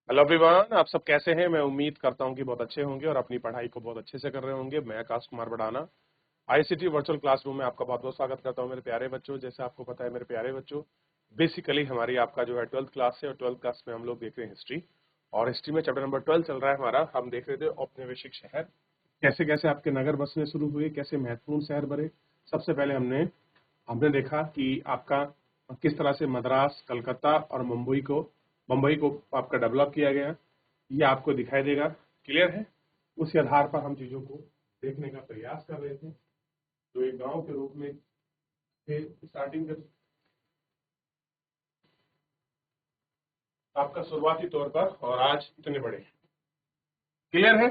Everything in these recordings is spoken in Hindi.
हेलो एवरीवन, आप सब कैसे हैं। मैं उम्मीद करता हूं कि बहुत अच्छे होंगे और अपनी पढ़ाई को बहुत अच्छे से कर रहे होंगे। मैं Akash Kumar Badana ICT virtual classroom में आपका बहुत बहुत स्वागत करता हूं। मेरे प्यारे बच्चों, जैसे आपको पता है मेरे प्यारे बच्चों, बेसिकली हमारी आपका जो है 12th क्लास है और 12th क्लास में हम लोग देख रहे हैं हिस्ट्री। और हिस्ट्री में चैप्टर नंबर 12 चल रहा है हमारा। हम देख रहे थे औपनिवेशिक शहर, कैसे कैसे आपके नगर बसने शुरू हुए, कैसे महत्वपूर्ण शहर बने। सबसे पहले हमने हमने देखा कि आपका किस तरह से मद्रास, कलकत्ता और मुंबई को आपका डेवलप किया गया। ये आपको दिखाई देगा। क्लियर है। उसी आधार पर हम चीजों को देखने का प्रयास कर रहे थे, जो एक गांव के रूप में थे स्टार्टिंग में आपका शुरुआती तौर पर, और आज इतने बड़े। क्लियर है।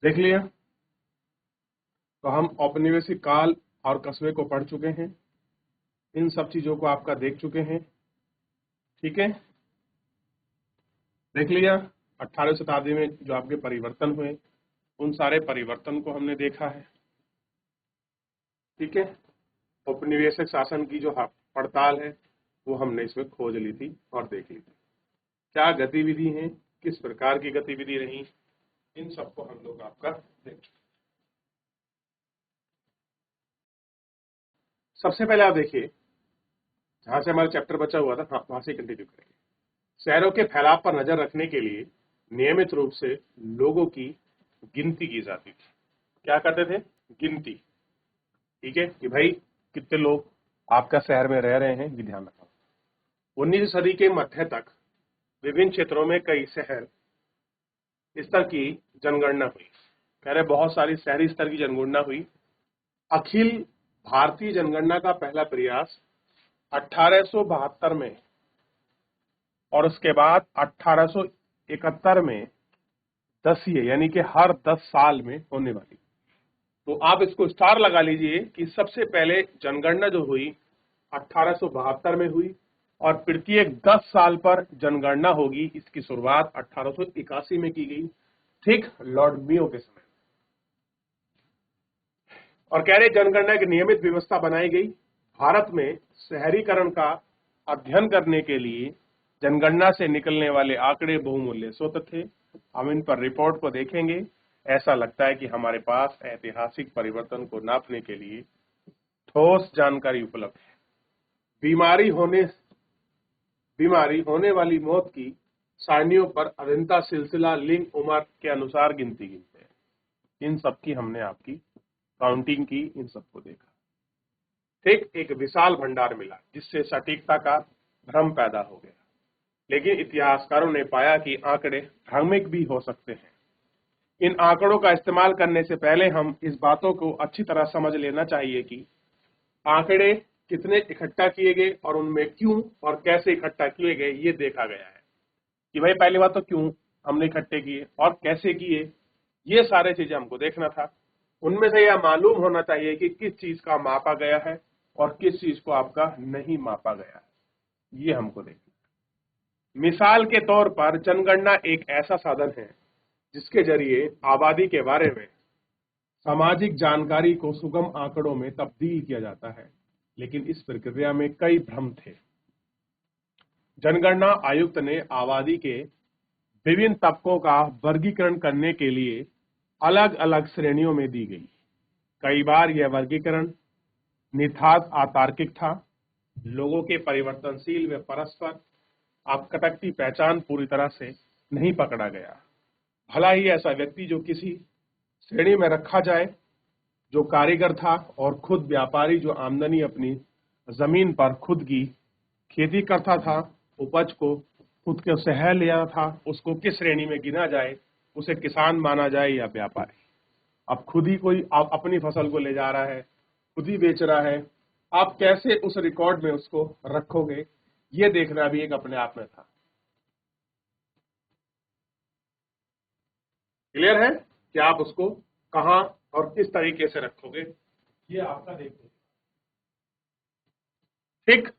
देख लिया। तो हम औपनिवेशिक काल और कस्बे को पढ़ चुके हैं। इन सब चीजों को आपका देख चुके हैं। ठीक है। देख लिया। 18वीं शताब्दी में जो आपके परिवर्तन हुए, उन सारे परिवर्तन को हमने देखा है। ठीक है। औपनिवेशिक शासन की जो पड़ताल है वो हमने इसमें खोज ली थी और देख ली थी। क्या गतिविधि है, किस प्रकार की गतिविधि रही, इन सबको हम लोग आपका देख चुके। सबसे पहले आप देखिए, जहां से हमारा चैप्टर बचा हुआ था वहां से कंटिन्यू करेंगे। शहरों के फैलाव पर नजर रखने के लिए नियमित रूप से लोगों की गिनती की जाती थी। क्या करते थे? गिनती। ठीक है, कि भाई कितने लोग आपका शहर में रह रहे हैं, ये ध्यान रखना। 19वीं सदी के मध्य तक विभिन्न क्षेत्रों में कई शहर स्तर की जनगणना हुई। कह रहे बहुत सारी शहरी स्तर की जनगणना हुई। अखिल भारतीय जनगणना का पहला प्रयास 1872 में और उसके बाद 1871 में 10 यानी कि हर 10 साल में होने वाली। तो आप इसको स्टार लगा लीजिए कि सबसे पहले जनगणना जो हुई 1872 में हुई और प्रत्येक 10 साल पर जनगणना होगी। इसकी शुरुआत 1881 में की गई, ठीक लॉर्ड मियो के समय। और कह रहे जनगणना की नियमित व्यवस्था बनाई गई। भारत में शहरीकरण का अध्ययन करने के लिए जनगणना से निकलने वाले आंकड़े बहुमूल्य स्रोत थे। हम इन पर रिपोर्ट को देखेंगे। ऐसा लगता है कि हमारे पास ऐतिहासिक परिवर्तन को नापने के लिए ठोस जानकारी उपलब्ध है। बीमारी होने वाली मौत की सारणियों पर अभिन्नता, सिलसिला, लिंग, उम्र के अनुसार गिनती गिनते हैं। इन सब की हमने आपकी काउंटिंग की, इन सबको देखा। ठीक एक विशाल भंडार मिला जिससे सटीकता का भ्रम पैदा हो गया। लेकिन इतिहासकारों ने पाया कि आंकड़े भ्रामक भी हो सकते हैं। इन आंकड़ों का इस्तेमाल करने से पहले हम इस बातों को अच्छी तरह समझ लेना चाहिए कि आंकड़े कितने इकट्ठा किए गए और उनमें क्यों और कैसे इकट्ठा किए गए, ये देखा गया है। कि भाई पहली बात तो क्यों हमने इकट्ठे किए और कैसे किए, ये सारे चीजें हमको देखना था। उनमें से यह मालूम होना चाहिए कि किस चीज का मापा गया है और किस चीज को आपका नहीं मापा गया है, ये हमको देखना। मिसाल के तौर पर जनगणना एक ऐसा साधन है जिसके जरिए आबादी के बारे में सामाजिक जानकारी को सुगम आंकड़ों में तब्दील किया जाता है। लेकिन इस प्रक्रिया में कई भ्रम थे। जनगणना आयुक्त ने आबादी के विभिन्न तबकों का वर्गीकरण करने के लिए अलग अलग श्रेणियों में दी गई। कई बार यह वर्गीकरण नितांत अतार्किक था। लोगों के परिवर्तनशील व परस्पर अपकटक पहचान पूरी तरह से नहीं पकड़ा गया। भला ही ऐसा व्यक्ति जो किसी श्रेणी में रखा जाए, जो कारीगर था और खुद व्यापारी जो आमदनी अपनी जमीन पर खुद की खेती करता था, उपज को खुद के शहर ले आना था, उसको किस श्रेणी में गिना जाए? उसे किसान माना जाए या व्यापारी? अब खुद ही कोई अपनी फसल को ले जा रहा है, खुद ही बेच रहा है, आप कैसे उस रिकॉर्ड में उसको रखोगे? ये देखना भी एक अपने आप में था। क्लियर है कि आप उसको कहां और किस तरीके से रखोगे, ये आपका देखना। ठीक,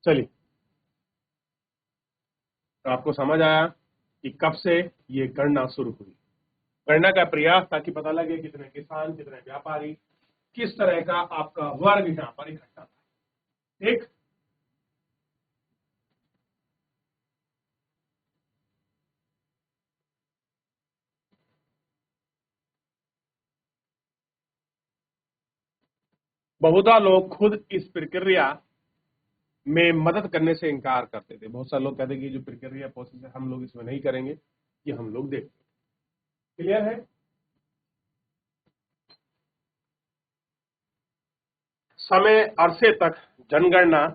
चलिए। तो आपको समझ आया कि कब से ये गणना शुरू हुई। गणना का प्रयास ताकि पता लगे कितने किसान, कितने व्यापारी, किस तरह का आपका वर्ग यहाँ पर इकट्ठा था। ठीक, बहुधा लोग खुद इस प्रक्रिया में मदद करने से इनकार करते थे। बहुत सारे लोग कहते कि जो प्रक्रिया प्रोसेस है हम लोग इसमें नहीं करेंगे, ये हम लोग देखते। क्लियर है? समय अरसे तक जनगणना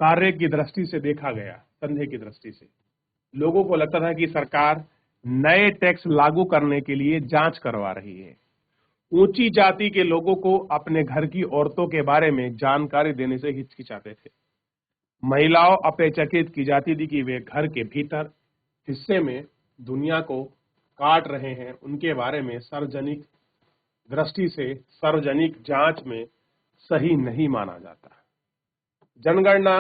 कार्य की दृष्टि से देखा गया, संदेह की दृष्टि से। लोगों को लगता था कि सरकार नए टैक्स लागू करने के लिए जांच करवा रही है। ऊंची जाति के लोगों को अपने घर की औरतों के बारे में जानकारी देने से हिचकिचाते थे। महिलाओं अपेक्षाकृत की जाती थी कि वे घर के भीतर हिस्से में दुनिया को काट रहे हैं, उनके बारे में सार्वजनिक दृष्टि से सार्वजनिक जांच में सही नहीं माना जाता। जनगणना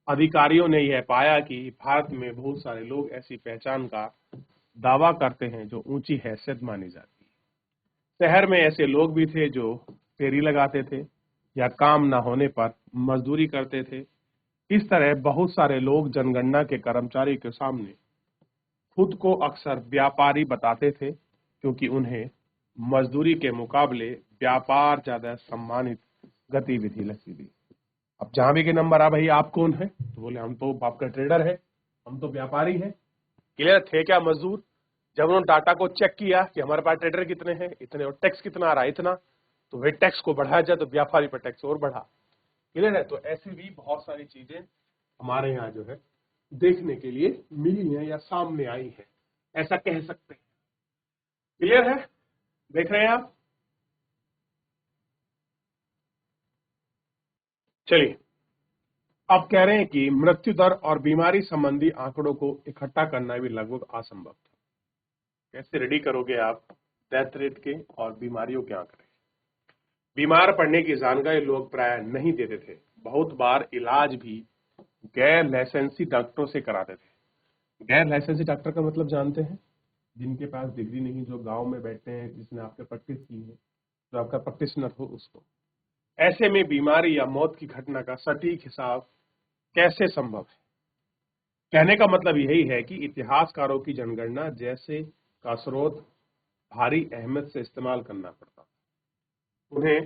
अधिकारियों ने यह पाया कि भारत में बहुत सारे लोग ऐसी पहचान का दावा करते हैं जो ऊंची हैसियत मानी जाती है। शहर में ऐसे लोग भी थे जो फेरी लगाते थे या काम न होने पर मजदूरी करते थे। इस तरह बहुत सारे लोग जनगणना के कर्मचारी के सामने खुद को अक्सर व्यापारी बताते थे, क्योंकि उन्हें मजदूरी के मुकाबले व्यापार ज्यादा सम्मानित गतिविधि लगती थी। अब जहां भी के नंबर आ, भाई आप कौन है, तो बोले हम तो आपका ट्रेडर है, हम तो व्यापारी हैं। क्लियर थे क्या मजदूर? जब उन्होंने डाटा को चेक किया कि हमारे पास ट्रेडर कितने हैं, इतने, और टैक्स कितना आ रहा है, इतना, तो भाई टैक्स को बढ़ाया जाए तो व्यापारी पर टैक्स और बढ़ा। क्लियर है? तो ऐसी भी बहुत सारी चीजें हमारे यहाँ जो है देखने के लिए मिली है या सामने आई है, ऐसा कह सकते हैं। क्लियर है? देख रहे हैं आप? चलिए, अब कह रहे हैं कि मृत्यु दर और बीमारी संबंधी आंकड़ों को इकट्ठा करना भी लगभग असंभव था। कैसे रेडी करोगे आप डेथ रेट के और बीमारियों के आंकड़े? बीमार पड़ने की जानकारी लोग प्राय नहीं देते थे। बहुत बार इलाज भी गैर लाइसेंसी डॉक्टरों से कराते थे। गैर लाइसेंसी डॉक्टर का मतलब जानते हैं? जिनके पास डिग्री नहीं, जो गांव में बैठते हैं, जिसने आपके प्रैक्टिस की है, जो आपका प्रैक्टिशनर हो उसको। ऐसे में बीमारी या मौत की घटना का सटीक हिसाब कैसे संभव है? कहने का मतलब यही है कि इतिहासकारों की जनगणना जैसे का स्रोत भारी अहमियत से इस्तेमाल करना पड़ता। उन्हें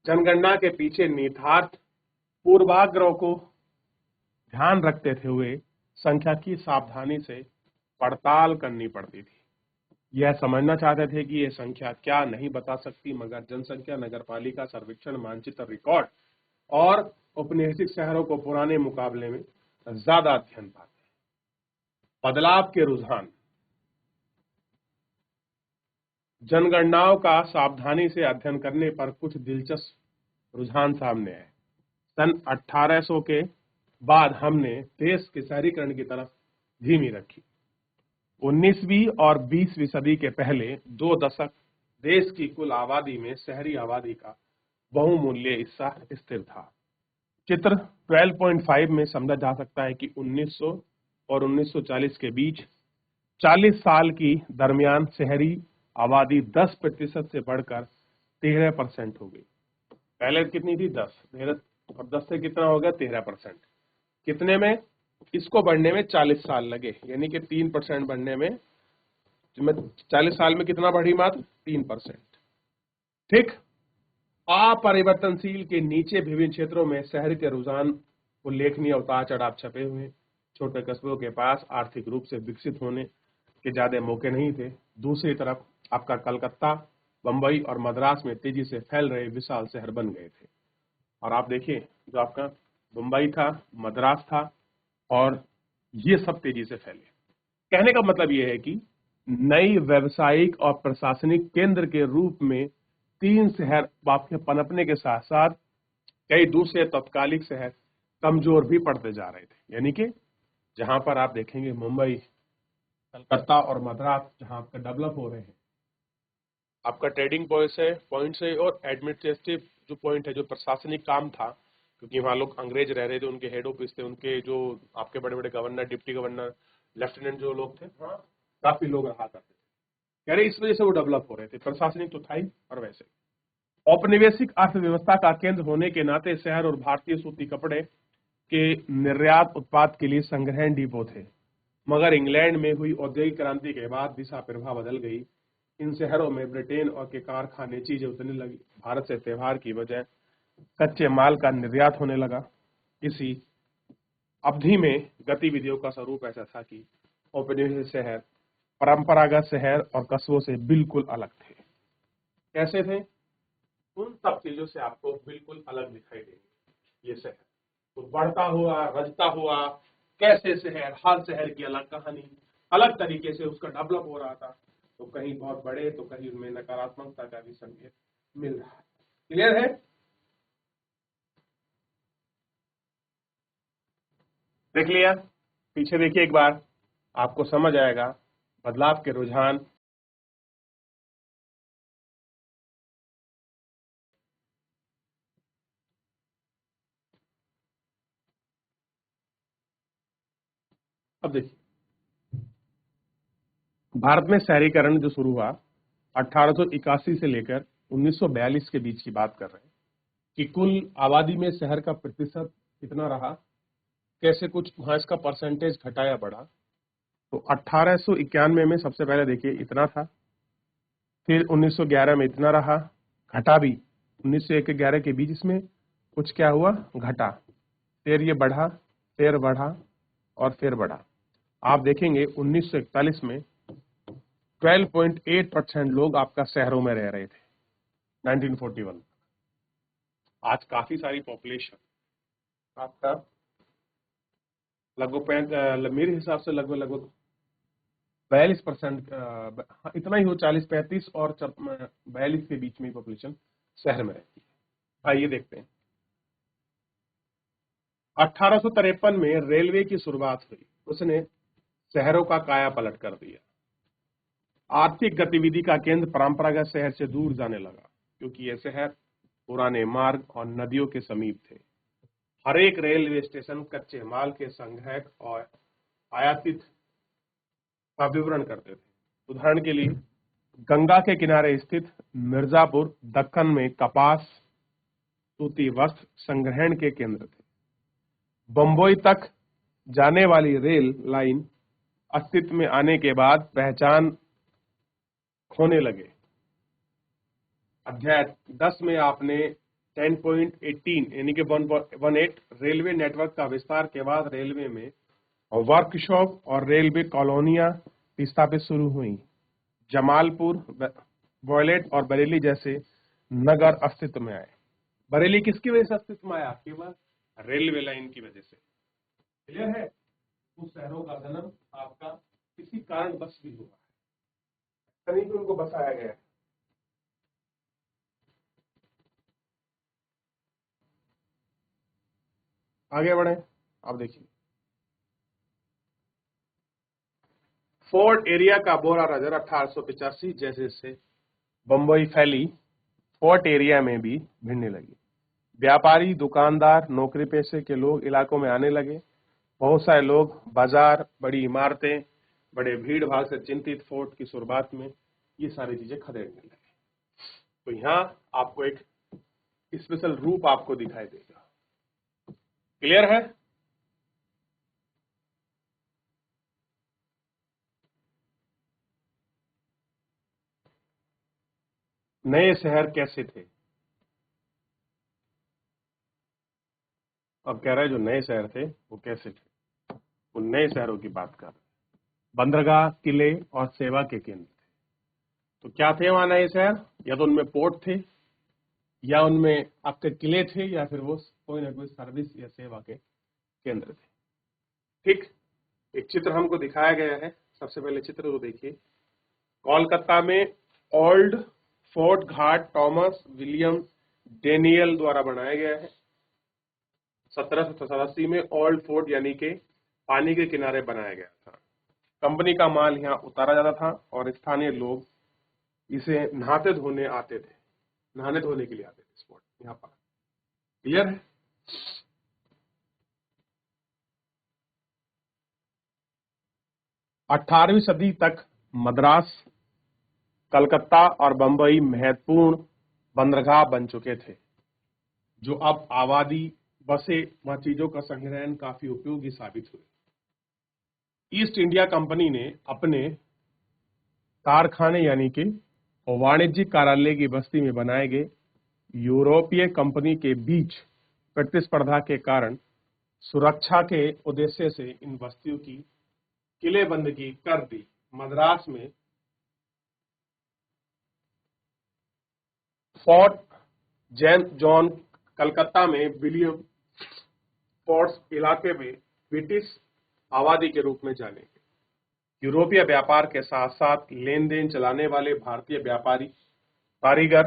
जनगणना के पीछे निहितार्थ पूर्वाग्रह को ध्यान रखते हुए संख्या की सावधानी से पड़ताल करनी पड़ती थी। यह समझना चाहते थे कि यह संख्या क्या नहीं बता सकती, मगर जनसंख्या, नगरपालिका सर्वेक्षण, मानचित्र, रिकॉर्ड और औपनिवेशिक शहरों को पुराने मुकाबले में ज्यादा अध्ययन पाते हैं। बदलाव के रुझान। जनगणनाओं का सावधानी से अध्ययन करने पर कुछ दिलचस्प रुझान सामने आए। सन 1800 के बाद हमने देश के शहरीकरण की तरफ धीमी रखी। 19वीं और 20वीं सदी के पहले 2 दशक देश की कुल आबादी में शहरी आबादी का बहुमूल्य हिस्सा स्थिर था। चित्र 12.5 में समझा जा सकता है कि 1900 और 1940 के बीच 40 साल की दरमियान शहरी आबादी 10% से बढ़कर 13% हो गई। पहले कितनी थी? 10, और 10 से कितना हो गया? 13%। कितने में? इसको बढ़ने में 40 साल लगे, यानी कि 3% बढ़ने में 40 साल में कितना बढ़ी? मात्र 3%। ठीक। अपरिवर्तनशील के नीचे विभिन्न क्षेत्रों में शहर के रुझान उल्लेखनीय उतार चढ़ाव छपे हुए। छोटे कस्बों के पास आर्थिक रूप से विकसित होने के ज्यादा मौके नहीं थे। दूसरी तरफ आपका कलकत्ता, बंबई और मद्रास में तेजी से फैल रहे विशाल शहर बन गए थे। और आप देखिए, जो आपका मुंबई था, मद्रास था, और ये सब तेजी से फैले। कहने का मतलब ये है कि नई व्यावसायिक और प्रशासनिक केंद्र के रूप में 3 शहर आपके पनपने के साथ साथ कई दूसरे तत्कालिक शहर कमजोर भी पड़ते जा रहे थे। यानी कि जहां पर आप देखेंगे मुंबई, कलकत्ता और मद्रास जहां आपका डेवलप हो रहे हैं, आपका ट्रेडिंग पॉइंट से और एडमिनिस्ट्रेटिव जो पॉइंट है, जो प्रशासनिक काम था, क्योंकि वहां लोग अंग्रेज रह रहे थे, उनके हेड ऑफिस थे, उनके जो आपके बड़े बड़े गवर्नर, डिप्टी गवर्नर, लेफ्टिनेंट जो लोग थे, वहां काफी लोग रहा करते थे। कह रहे इस वजह से वो डेवलप हो रहे थे। प्रशासनिक तो था ही, और वैसे औपनिवेशिक अर्थव्यवस्था का केंद्र होने के नाते शहर और भारतीय सूती कपड़े के निर्यात उत्पाद के लिए संग्रहण डिपो थे। मगर इंग्लैंड में हुई औद्योगिक क्रांति के बाद दिशा प्रवाह बदल गई। इन शहरों में ब्रिटेन और के कारखाने चीजें उतरने लगी। भारत से त्योहार की वजह कच्चे माल का निर्यात होने लगा। इसी अवधि में गतिविधियों का स्वरूप ऐसा था कि औपनिवेशिक शहर परंपरागत शहर और कस्बों से बिल्कुल अलग थे। कैसे थे? उन सब चीजों से आपको बिल्कुल अलग दिखाई देंगे ये शहर। तो बढ़ता हुआ, रजता हुआ, कैसे शहर, हर शहर की अलग कहानी, अलग तरीके से उसका डेवलप हो रहा था। तो कहीं बहुत बड़े, तो कहीं उनमें नकारात्मकता का भी संकेत मिल रहा है। क्लियर है? देख लिया? पीछे देखिए एक बार, आपको समझ आएगा बदलाव के रुझान। अब देखिए, भारत में शहरीकरण जो शुरू हुआ 1881 से लेकर 1942 के बीच की बात कर रहे हैं कि कुल आबादी में शहर का प्रतिशत कितना रहा, कैसे कुछ वहां इसका परसेंटेज घटाया बढ़ा। तो 1891 में सबसे पहले देखिए इतना था, फिर 1911 में इतना रहा, घटा भी। 1901-11 के बीच इसमें कुछ क्या हुआ, घटा, फिर ये बढ़ा, फिर बढ़ा और फिर बढ़ा। आप देखेंगे 1941 में 12.8% लोग आपका शहरों में रह रहे थे 1941। आज काफी सारी पॉपुलेशन आपका लगभग मेरे हिसाब से लगभग 42%, इतना ही हो, 40-35 और 42 के बीच में पॉपुलेशन शहर में रहती है। आइए देखते हैं। 1853 में रेलवे की शुरुआत हुई, उसने शहरों का काया पलट कर दिया। आर्थिक गतिविधि का केंद्र परंपरागत शहर से दूर जाने लगा, क्योंकि ये शहर पुराने मार्ग और नदियों के समीप थे। हर एक रेलवे स्टेशन कच्चे माल के संग्रह और आयातित का विवरण करते थे। उदाहरण के लिए गंगा के किनारे स्थित मिर्जापुर दक्कन में कपास, सूती वस्त्र संग्रहण के केंद्र थे। बंबई तक जाने वाली रेल लाइन अस्तित्व में आने के बाद पहचान खोने लगे। अध्याय 10 में आपने 10.18 यानी कि 118 रेलवे नेटवर्क का विस्तार के बाद रेलवे में वर्कशॉप और रेलवे कॉलोनियां स्थापित शुरू हुई। जमालपुर, वॉयलेट और बरेली जैसे नगर अस्तित्व में आए। बरेली किसकी वजह से अस्तित्व में आया? केवल रेलवे लाइन की वजह से। क्लियर है? उस शहरों का जन्म आपका किसी कारण बस भी हुआ है, तभी तो उनको बसाया गया है। आगे बढ़े, अब देखिए फोर्ट एरिया का बोरा नजर 1885 जैसे से बंबई फैली, फोर्ट एरिया में भी भिड़ने लगी। व्यापारी, दुकानदार, नौकरी पेशे के लोग इलाकों में आने लगे। बहुत सारे लोग बाजार, बड़ी इमारतें, बड़े भीड़ भाड़ से चिंतित फोर्ट की शुरुआत में ये सारी चीजें खदेड़ने लगे। तो यहाँ आपको एक स्पेशल रूप आपको दिखाई देगा। क्लियर है? नए शहर कैसे थे? अब कह रहा है जो नए शहर थे वो कैसे थे। उन नए शहरों की बात कर रहे हैं। बंदरगाह, किले और सेवा के केंद्र थे। तो क्या थे वहां नए शहर? या तो उनमें पोर्ट थे, या उनमें आपके किले थे, या फिर वो कोई ना कोई सर्विस या सेवा के केंद्र थे। ठीक, एक चित्र हमको दिखाया गया है। सबसे पहले चित्र को देखिए। कोलकाता में ओल्ड फोर्ट घाट टॉमस विलियम डेनियल द्वारा बनाया गया है। 1787 में ओल्ड फोर्ट यानी कि पानी के किनारे बनाया गया था। कंपनी का माल यहाँ उतारा जाता था और स्थानीय लोग इसे नहाने धोने के लिए आते थे। स्पॉट यहाँ पर क्लियर है? 18वीं सदी तक मद्रास, कलकत्ता और बंबई महत्वपूर्ण बंदरगाह बन चुके थे, जो अब आबादी, बसे व चीजों का संग्रहण काफी उपयोगी साबित हुए। ईस्ट इंडिया कंपनी ने अपने कारखाने यानी कि और वाणिज्यिक कार्यालय की बस्ती में बनाए गए यूरोपीय कंपनी के बीच प्रतिस्पर्धा के कारण सुरक्षा के उद्देश्य से इन बस्तियों की किलेबंदी कर दी। मद्रास में फोर्ट जॉन, कलकत्ता में विलियम फोर्ट्स इलाके में ब्रिटिश आबादी के रूप में जाने गए। यूरोपीय व्यापार के साथ साथ लेन देन चलाने वाले भारतीय व्यापारी, कारीगर,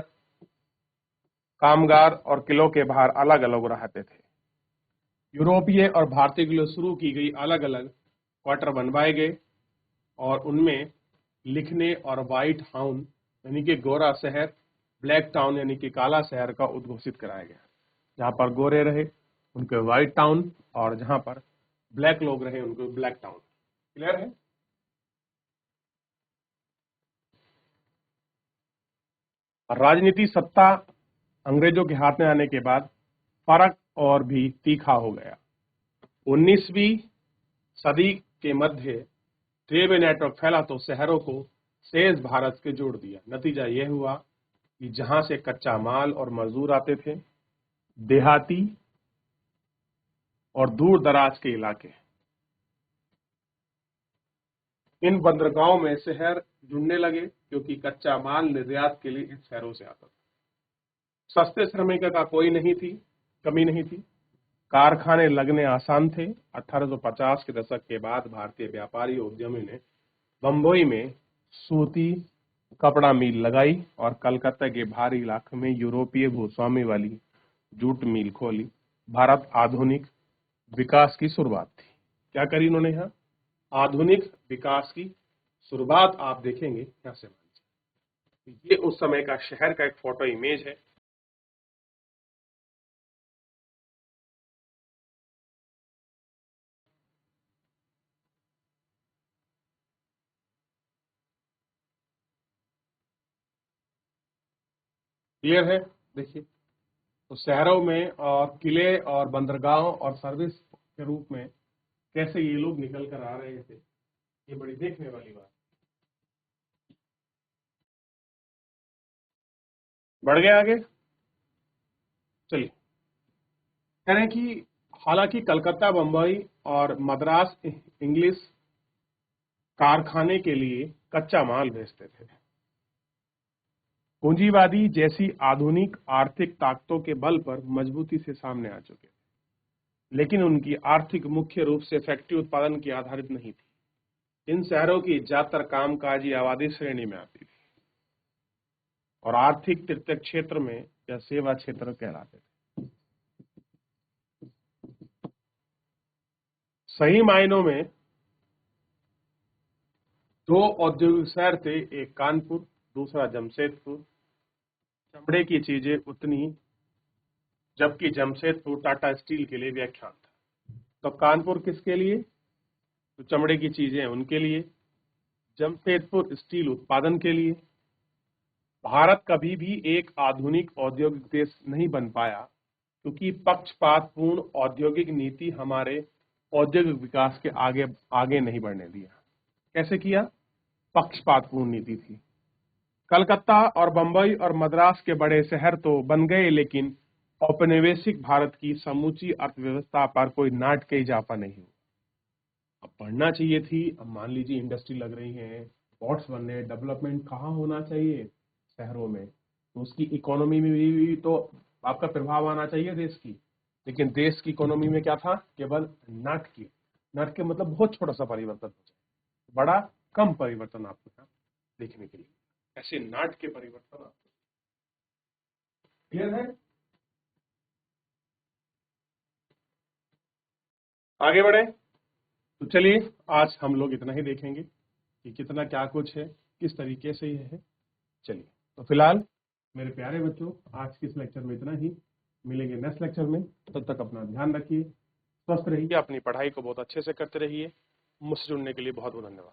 कामगार और किलों के बाहर अलग अलग रहते थे। यूरोपीय और भारतीय के लिए शुरू की गई अलग अलग क्वार्टर बनवाए गए और उनमें लिखने और व्हाइट टाउन यानी कि गोरा शहर, ब्लैक टाउन यानी कि काला शहर का उद्घोषित कराया गया। जहां पर गोरे रहे उनके व्हाइट टाउन और जहां पर ब्लैक लोग रहे उनको ब्लैक टाउन। क्लियर है? राजनीति सत्ता अंग्रेजों के हाथ में आने के बाद फर्क और भी तीखा हो गया। 19वीं सदी के मध्य रेलवे नेटवर्क फैला तो शहरों को शेष भारत के जोड़ दिया। नतीजा यह हुआ कि जहां से कच्चा माल और मजदूर आते थे, देहाती और दूर दराज के इलाके, इन बंदरगाहों में शहर जुड़ने लगे क्योंकि कच्चा माल निर्यात के लिए इन शहरों से आता था। सस्ते श्रमिक का कोई कमी नहीं थी। कारखाने लगने आसान थे। 1850 के दशक के बाद भारतीय व्यापारी उद्यमी ने बंबई में सूती कपड़ा मिल लगाई और कलकत्ता के भारी इलाके में यूरोपीय भूस्वामी वाली जूट मिल खोली। भारत आधुनिक विकास की शुरुआत थी। क्या करी इन्होंने यहाँ? आधुनिक विकास की शुरुआत आप देखेंगे यहाँ से। ये उस समय का शहर का एक फोटो इमेज है। क्लियर है? देखिए, तो शहरों में और किले और बंदरगाहों और सर्विस के रूप में कैसे ये लोग निकल कर आ रहे थे, ये बड़ी देखने वाली बात। बढ़ गए आगे, चलिए। कह रहे हैं कि हालांकि कलकत्ता, बंबई और मद्रास इंग्लिश कारखाने के लिए कच्चा माल भेजते थे। पूंजीवादी जैसी आधुनिक आर्थिक ताकतों के बल पर मजबूती से सामने आ चुके थे, लेकिन उनकी आर्थिक मुख्य रूप से फैक्ट्री उत्पादन की आधारित नहीं थी। इन शहरों की ज्यादातर कामकाजी आबादी श्रेणी में आती थी और आर्थिक तृतीय क्षेत्र में या सेवा क्षेत्र कहलाते थे। सही मायनों में दो औद्योगिक शहर थे, एक कानपुर, दूसरा जमशेदपुर। चमड़े की चीजें उतनी, जबकि जमशेदपुर टाटा स्टील के लिए व्याख्यात था। तो कानपुर किसके लिए? तो चमड़े की चीजें उनके लिए, जमशेदपुर स्टील उत्पादन के लिए। भारत कभी भी एक आधुनिक औद्योगिक देश नहीं बन पाया क्योंकि पक्षपातपूर्ण औद्योगिक नीति हमारे औद्योगिक विकास के आगे नहीं बढ़ने दिया। कैसे किया? पक्षपातपूर्ण नीति थी। कलकत्ता और बंबई और मद्रास के बड़े शहर तो बन गए, लेकिन औपनिवेशिक भारत की समूची अर्थव्यवस्था पर कोई नाटकीय इजाफा नहीं हुआ। अब बढ़ना चाहिए थी। अब मान लीजिए इंडस्ट्री लग रही है, पोर्ट्स बन रहे, डेवलपमेंट कहाँ होना चाहिए? शहरों में। तो उसकी इकोनॉमी में भी तो आपका प्रभाव आना चाहिए देश की। लेकिन देश की इकोनॉमी में क्या था? केवल नाटकीय मतलब बहुत छोटा सा परिवर्तन हो जाए, बड़ा कम परिवर्तन आपको यहाँ देखने के लिए, ऐसे नाटकीय परिवर्तन आपको। क्लियर है? आगे बढ़े तो चलिए, आज हम लोग इतना ही देखेंगे कि कितना क्या कुछ है, किस तरीके से ये है। चलिए, तो फिलहाल मेरे प्यारे बच्चों, आज के इस लेक्चर में इतना ही। मिलेंगे नेक्स्ट लेक्चर में। तब तक अपना ध्यान रखिए, स्वस्थ रहिए, अपनी पढ़ाई को बहुत अच्छे से करते रहिए। मुझसे जुड़ने के लिए बहुत बहुत धन्यवाद।